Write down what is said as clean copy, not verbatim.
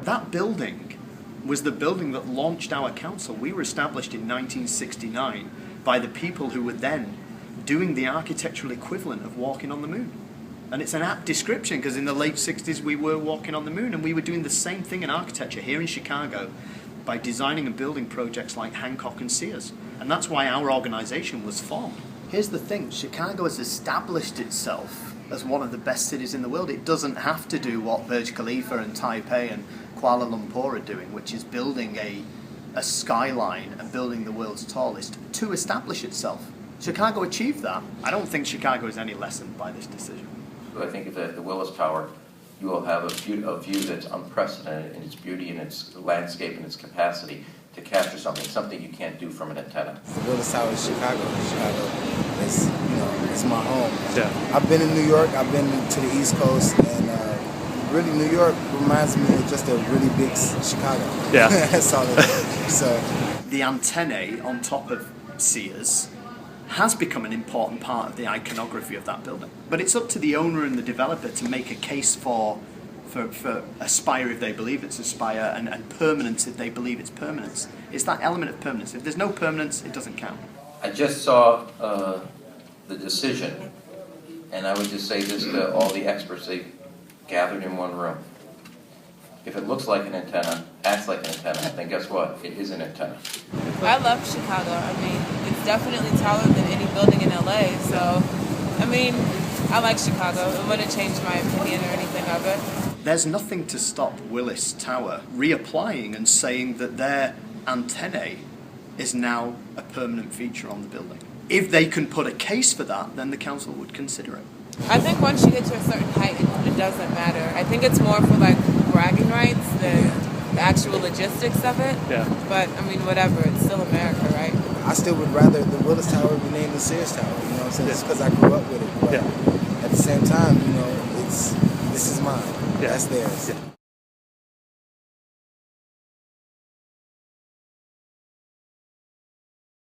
That building was the building that launched our council. We were established in 1969 by the people who were then doing the architectural equivalent of walking on the moon. And it's an apt description because in the late 60s we were walking on the moon, and we were doing the same thing in architecture here in Chicago by designing and building projects like Hancock and Sears. And that's why our organization was formed. Here's the thing, Chicago has established itself as one of the best cities in the world. It doesn't have to do what Burj Khalifa and Taipei and Kuala Lumpur are doing, which is building a skyline and building the world's tallest to establish itself. Chicago achieved that. I don't think Chicago is any lessened by this decision. I think at the Willis Tower, you will have a view that's unprecedented in its beauty and its landscape and its capacity to capture something you can't do from an antenna. The Willis Tower is Chicago. Chicago is, it's my home. Yeah. I've been in New York. I've been to the East Coast, and really, New York reminds me of just a really big Chicago. Yeah. That's all it is. So the antennae on top of Sears has become an important part of the iconography of that building. But it's up to the owner and the developer to make a case for Aspire if they believe it's Aspire, and permanence if they believe it's permanence. It's that element of permanence. If there's no permanence, it doesn't count. I just saw the decision, and I would just say this to all the experts they gathered in one room. If it looks like an antenna, acts like an antenna, then guess what? It is an antenna. I love Chicago. I mean, it's definitely taller than any building in LA, so, I mean, I like Chicago. It wouldn't change my opinion or anything of it. There's nothing to stop Willis Tower reapplying and saying that their antennae is now a permanent feature on the building. If they can put a case for that, then the council would consider it. I think once you get to a certain height, it doesn't matter. I think it's more for, like, bragging rights than the actual logistics of it. Yeah. But, I mean, whatever. It's still America, right? I still would rather the Willis Tower be named the Sears Tower. You know what I'm saying? Just because I grew up with it. But Yeah. at the same time, this is mine. Yeah. That's theirs. Yeah.